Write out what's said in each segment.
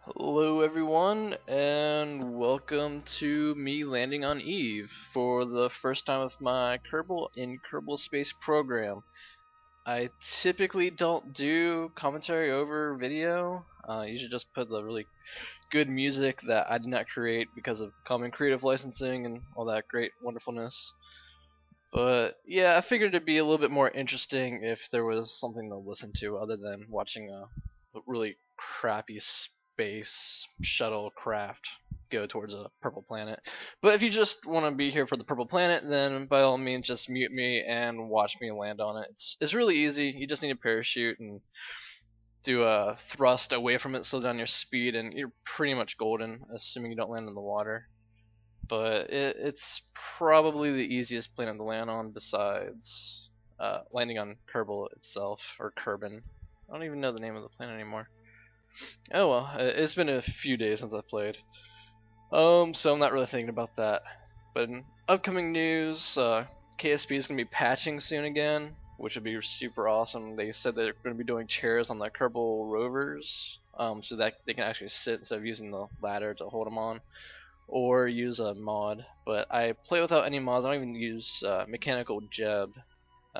Hello everyone, and welcome to me landing on Eve for the first time with my Kerbal in Kerbal Space program. I typically don't do commentary over video. I usually just put the really good music that I did not create because of common creative licensing and all that great wonderfulness. But yeah, I figured it'd be a little bit more interesting if there was something to listen to other than watching a really crappy space shuttle craft go towards a purple planet. But if you just want to be here for the purple planet, then by all means just mute me and watch me land on it. It's really easy. You just need a parachute and do a thrust away from it, slow down your speed, and you're pretty much golden, assuming you don't land in the water. But it's probably the easiest planet to land on besides landing on Kerbal itself, or Kerbin. I don't even know the name of the planet anymore. Oh well, it's been a few days since I've played. So I'm not really thinking about that. But in upcoming news, KSP is going to be patching soon again, which would be super awesome. They said they're going to be doing chairs on the Kerbal rovers, so that they can actually sit instead of using the ladder to hold them on, or use a mod. But I play without any mods. I don't even use mechanical jeb,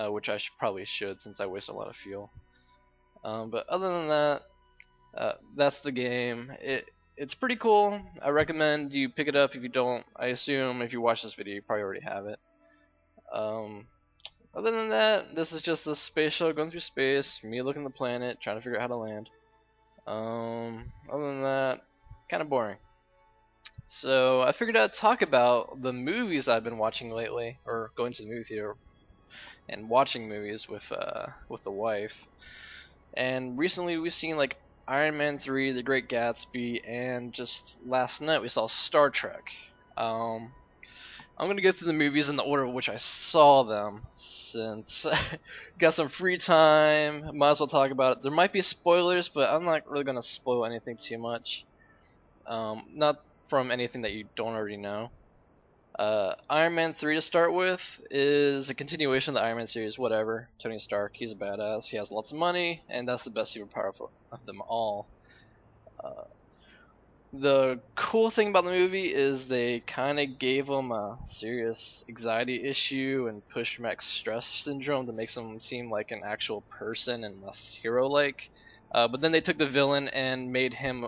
which I probably should since I waste a lot of fuel. But other than that, that's the game. It's pretty cool. I recommend you pick it up if you don't. I assume if you watch this video, you probably already have it. Um, Other than that, this is just a space shuttle going through space, me looking at the planet, trying to figure out how to land. Other than that, kind of boring. So I figured I'd talk about the movies I've been watching lately, or going to the movie theater and watching movies with the wife. And recently we've seen like Iron Man 3, The Great Gatsby, and just last night we saw Star Trek. Um, I'm gonna go through the movies in the order of which I saw them, since got some free time. Might as well talk about it. There might be spoilers, but I'm not really gonna spoil anything too much. Not from anything that you don't already know. Iron Man 3 to start with is a continuation of the Iron Man series, whatever. Tony Stark, he's a badass, he has lots of money, and that's the best superpower of them all. Uh, the cool thing about the movie is they kind of gave him a serious anxiety issue and post-traumatic stress syndrome to make him seem like an actual person and less hero-like. But then they took the villain and made him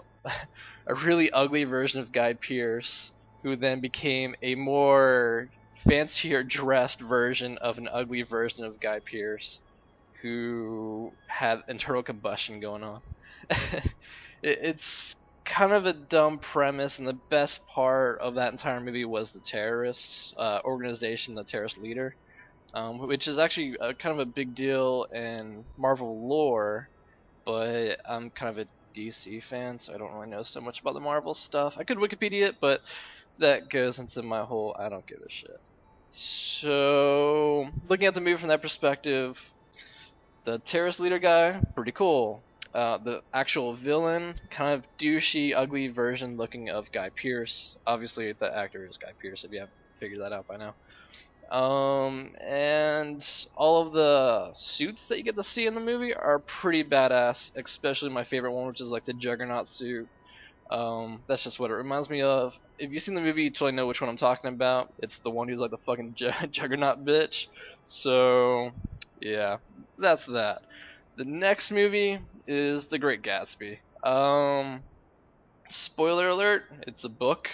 a really ugly version of Guy Pearce, who then became a more fancier dressed version of an ugly version of Guy Pearce, who had internal combustion going on. It's kind of a dumb premise, and the best part of that entire movie was the terrorists organization, the terrorist leader, which is actually kind of a big deal in Marvel lore, but I'm kind of a DC fan, so I don't really know so much about the Marvel stuff. I could Wikipedia it, but that goes into my whole I don't give a shit. So, looking at the movie from that perspective, the terrorist leader guy, pretty cool. The actual villain, kind of douchey, ugly version looking of Guy Pearce. Obviously, the actor is Guy Pearce, if you haven't figured that out by now. And all of the suits that you get to see in the movie are pretty badass, especially my favorite one, which is like the Juggernaut suit. That's just what it reminds me of. If you've seen the movie, you totally know which one I'm talking about. It's the one who's like the fucking Juggernaut bitch. So, yeah, that's that. The next movie is The Great Gatsby. Spoiler alert, it's a book.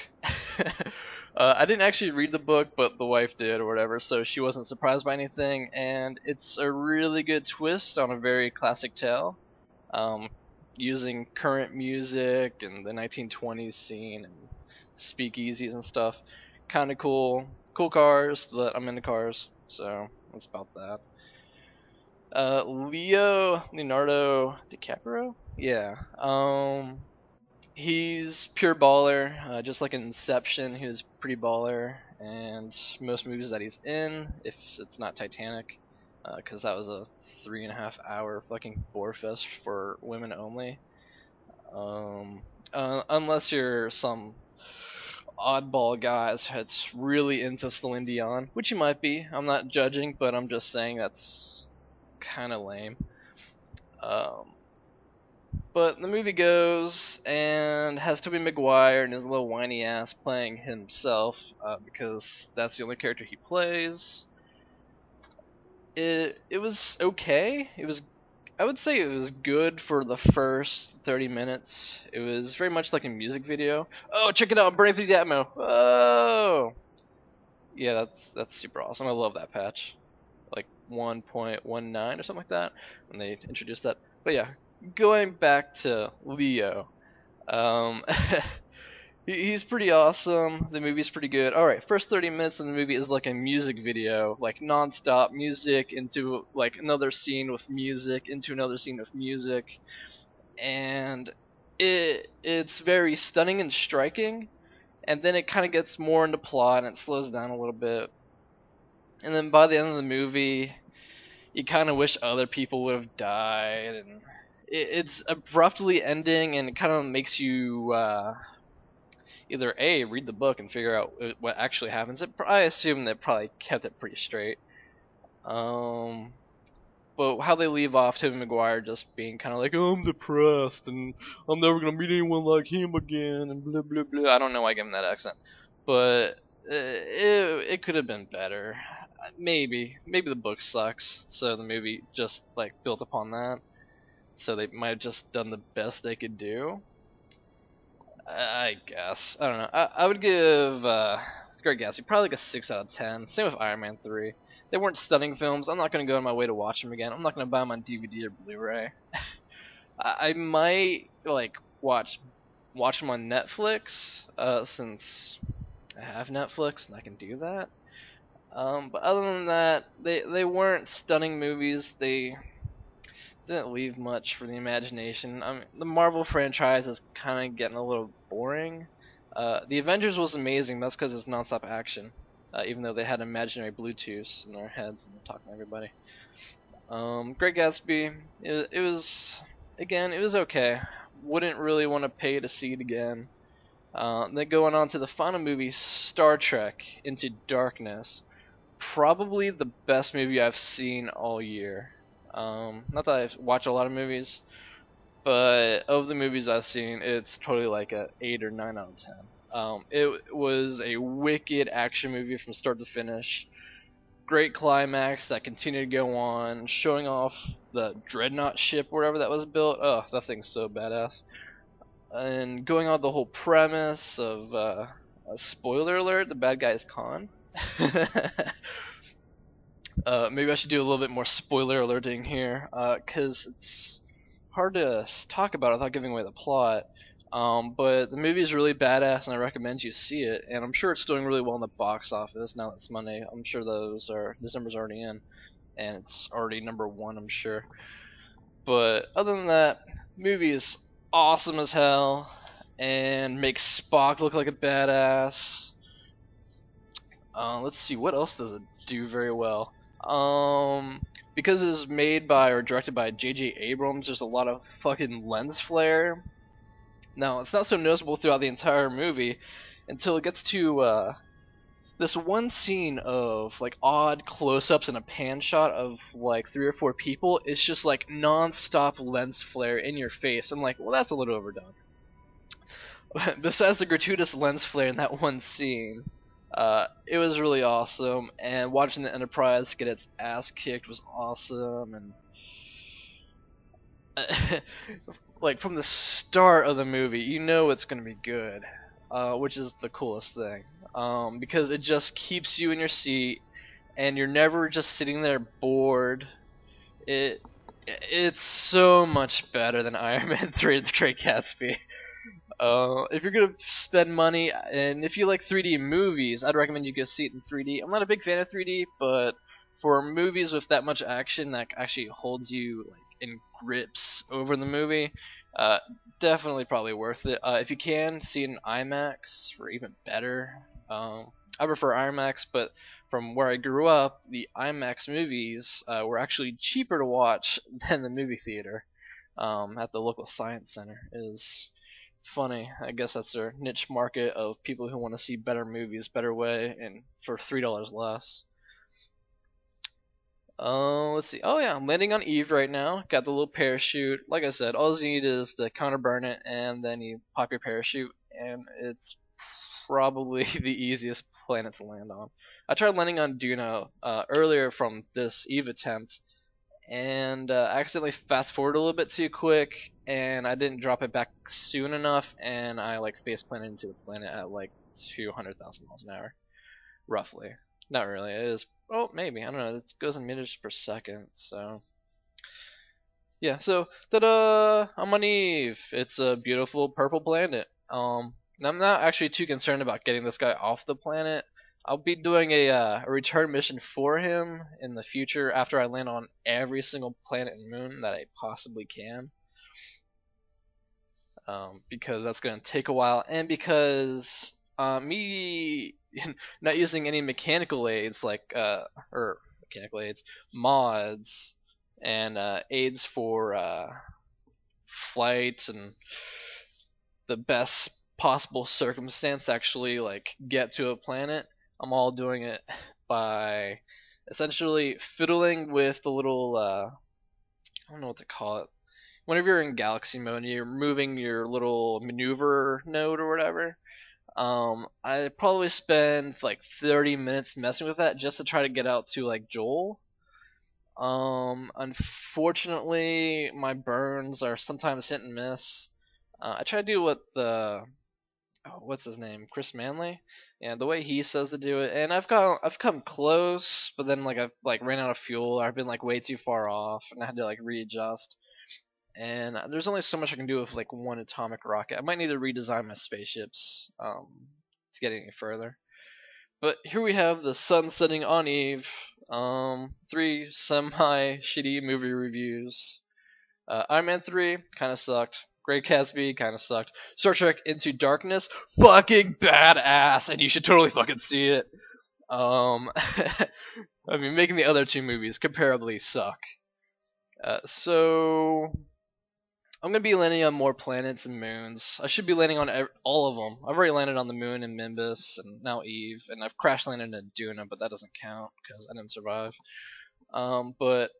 I didn't actually read the book, but the wife did or whatever, so she wasn't surprised by anything, and it's a really good twist on a very classic tale, using current music and the 1920s scene and speakeasies and stuff. Kind of cool. Cool cars, I'm into cars, so that's about that. Leonardo DiCaprio? Yeah. He's pure baller, just like in Inception, he was pretty baller, and most movies that he's in, if it's not Titanic, because that was a 3.5 hour fucking bore fest for women only. Unless you're some oddball guy that's really into Celine Dion, which you might be. I'm not judging, but I'm just saying that's kind of lame. Um, But the movie goes and has Tobey Maguire and his little whiny ass playing himself, because that's the only character he plays. It was okay. I would say it was good for the first 30 minutes. It was very much like a music video. Oh, check it out! I'm burning through the Atmo. Oh, yeah, that's super awesome. I love that patch, like 1.19 or something like that when they introduced that. But yeah, going back to Leo, um, he's pretty awesome. The movie's pretty good. All right, first 30 minutes of the movie is like a music video, like non-stop music into like another scene with music into another scene with music, and it's very stunning and striking. And then it kind of gets more into plot and it slows down a little bit. And then by the end of the movie, you kind of wish other people would have died, and it's abruptly ending, and it kind of makes you either A, read the book and figure out what actually happens. I assume they probably kept it pretty straight. But how they leave off Tobey Maguire just being kind of like, oh, I'm depressed and I'm never gonna meet anyone like him again and blah blah blah. I don't know why I gave him that accent, but it could have been better. Maybe the book sucks, so the movie just like built upon that. So they might have just done the best they could do. I guess. I don't know. I would give Great Gatsby probably like a 6 out of 10. Same with Iron Man 3. They weren't stunning films. I'm not going to go on my way to watch them again. I'm not going to buy them on DVD or Blu-ray. I might like watch them on Netflix, since I have Netflix and I can do that. But other than that, they weren't stunning movies. They didn't leave much for the imagination. I mean, the Marvel franchise is kind of getting a little boring. The Avengers was amazing. That's because it's nonstop action. Even though they had imaginary Bluetooths in their heads and they're talking to everybody. Great Gatsby. It was again. It was okay. Wouldn't really want to pay to see it again. Then going on to the final movie, Star Trek Into Darkness. Probably the best movie I've seen all year. Not that I watch a lot of movies, but of the movies I've seen, it's totally like a 8 or 9 out of 10. It was a wicked action movie from start to finish. Great climax that continued to go on, showing off the Dreadnought ship, wherever that was built. Oh, that thing's so badass. And going on the whole premise of, a spoiler alert, the bad guy is Khan. Maybe I should do a little bit more spoiler alerting here, because it's hard to talk about it without giving away the plot. But the movie is really badass, and I recommend you see it. And I'm sure it's doing really well in the box office now that it's Monday. I'm sure this number's already in, and it's already #1, I'm sure. But other than that, movie is awesome as hell, and makes Spock look like a badass. Let's see, what else does it do very well? Because it was made by or directed by J.J. Abrams, there's a lot of fucking lens flare. Now, it's not so noticeable throughout the entire movie until it gets to this one scene of like odd close-ups and a pan shot of like 3 or 4 people. It's just like non-stop lens flare in your face. I'm like, well, that's a little overdone. Besides the gratuitous lens flare in that one scene, it was really awesome, and watching the Enterprise get its ass kicked was awesome, and like from the start of the movie, you know it's gonna be good, which is the coolest thing, because it just keeps you in your seat, and you're never just sitting there bored. It's so much better than Iron Man 3 and The Great Gatsby. If you're gonna spend money, and if you like 3D movies, I'd recommend you go see it in 3D. I'm not a big fan of 3D, but for movies with that much action that actually holds you like in grips over the movie, uh, definitely probably worth it. If you can, see it in IMAX for even better. I prefer IMAX, but from where I grew up, the IMAX movies were actually cheaper to watch than the movie theater at the local science center. Is funny. I guess that's their niche market of people who want to see better movies, better way, and for $3 less. Let's see. Oh yeah, I'm landing on Eve right now. Got the little parachute. Like I said, all you need is the counter burn it, and then you pop your parachute, and it's probably the easiest planet to land on. I tried landing on Duna earlier from this Eve attempt, and I accidentally fast forward a little bit too quick, and I didn't drop it back soon enough, and I like face planted into the planet at like 200,000 miles an hour, roughly. Not really. It is. Oh, maybe. I don't know. It goes in meters per second. So yeah. So ta-da! I'm on Eve. It's a beautiful purple planet. And I'm not actually too concerned about getting this guy off the planet. I'll be doing a return mission for him in the future after I land on every single planet and moon that I possibly can. Because that's going to take a while, and because me not using any mechanical aids like or mechanical aids, mods, and aids for flight and the best possible circumstance to actually like get to a planet. I'm all doing it by essentially fiddling with the little I don't know what to call it. Whenever you're in galaxy mode and you're moving your little maneuver node or whatever, I probably spend like 30 minutes messing with that just to try to get out to like Joel. Unfortunately, my burns are sometimes hit and miss. I try to do what the what's his name, Chris Manley, and the way he says to do it, and I've come close, but then like I've like ran out of fuel, or I've been like way too far off, and I had to like readjust. And there's only so much I can do with like one atomic rocket. I might need to redesign my spaceships to get any further. But here we have the sun setting on Eve. Three semi shitty movie reviews. Iron Man 3 kind of sucked. Great Gatsby kind of sucked. Star Trek Into Darkness, fucking badass, and you should totally fucking see it. I mean, making the other two movies comparably suck. So I'm gonna be landing on more planets and moons. I should be landing on all of them. I've already landed on the moon in Mimbus and now Eve, and I've crash landed in Duna, but that doesn't count because I didn't survive. But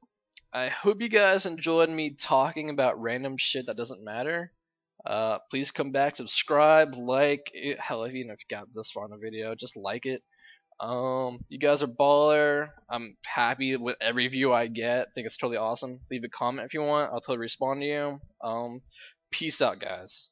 I hope you guys enjoyed me talking about random shit that doesn't matter. Please come back, subscribe, like it. Hell, even if you got this far in the video, just like it. You guys are baller. I'm happy with every view I get. Think it's totally awesome. Leave a comment if you want. I'll totally respond to you. Peace out, guys.